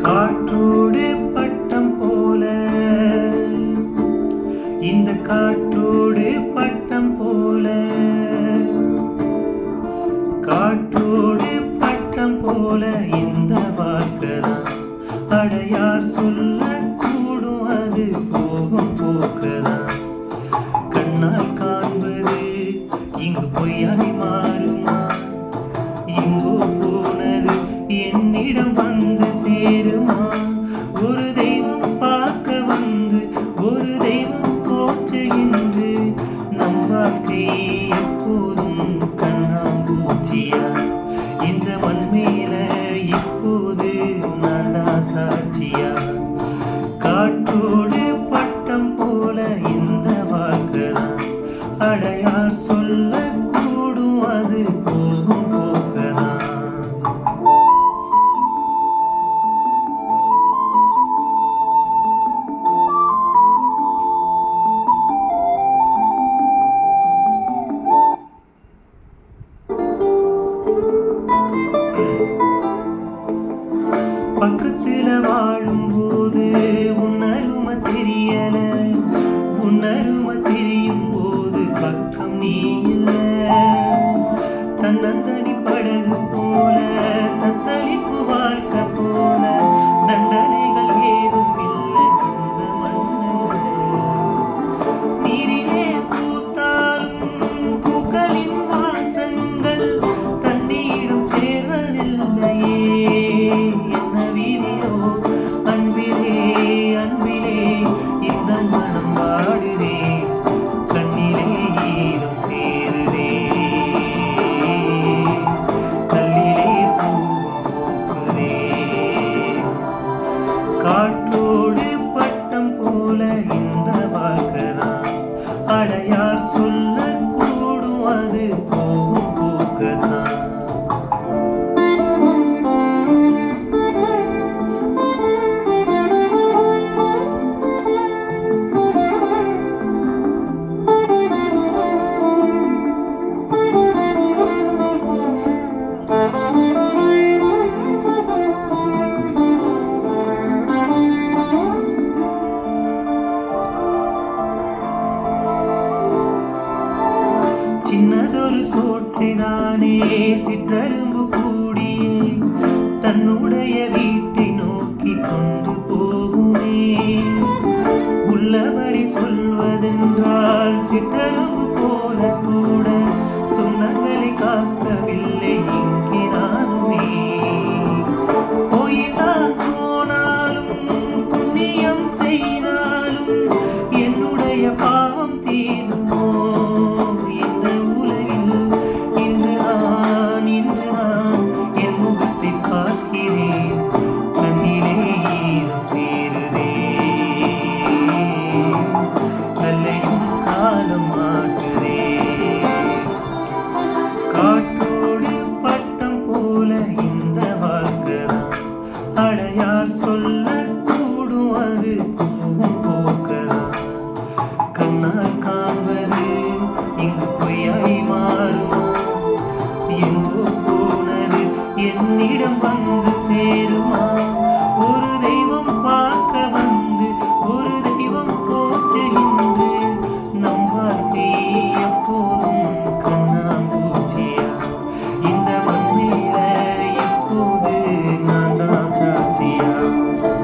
காற்றோடு பட்டம் போல இந்த காற்றோடு பட்டம் போல காற்றோடு பட்டம் போல இந்த வாழ்க்கைதான் அடையார் சொல்ல கூடும் அது போகும் போக்கதான் கண்ணால் காண்பது இங்கு பொய்யாய் மாறுமா எங்கோ போனது என்னிடம் வந்து சேருமா ஒரு தெய்வம் பார்க்க வந்து ஒரு தெய்வம் போற்றுகின்று நம் வாழ்க்கை எப்போதும் கண்ணாம்பூச்சியா இந்த மண் மேல இப்போது நான் தான் சாட்சியா காற்றோடு பட்டம் போல இந்த வாழ்க்கைதான் அடையார் சொல்ல கூடும் அது போகும் போக்கதான் பக்கத்துல வாழும்போது உன்னருமை தெரியல உன்னருமை தெரியும் போது பக்கம் நீ இல்ல தன்னந்தனி படகு போல தத்தளிப்பு வாழ்க்கை போல தண்டனைகள் ஏதும் இல்லை இந்த மண்ணில் நீரிலே பூத்தாலும் பூக்களின் வாசங்கள் தண்ணீரும் சேர்வதில்லையே என்ன வீதியோ அன்பிலே அன்பிலே இந்த மனம் வாடுதே கண்ணிலே ஈரம் சேருதே கல்லிலே பூவும் பூக்குதே காற்றோடு பட்டம் போல இந்த வாழ்க்கைதான் அடையார் சொல்ல கூடும் அது போகும் போக்கதான் சின்னதொரு சோற்றைதானே சிற்றரும்பு கூடி தன்னுடைய வீட்டை நோக்கி கொண்டு போகுமே உள்ளபடி சொல்வதென்றால் சிற்றரும்பு போல கூட சொன்னங்களை காக்கவில்லை இங்கே நானுமே கோயில்தான் போனாலும் புண்ணியம் செய்தாலும் என்னுடைய பாவம் தீருமோ காற்றோடு பட்டம் போல இந்த வாழ்க்கைதான் அடையார் சொல்ல கூடும் அது போகும் போக்கதான் கண்ணால் காண்பது இங்கு பொய்யாய் மாறுமா எங்கோ போனது என்னிடம் வந்து சேருமா ஒரு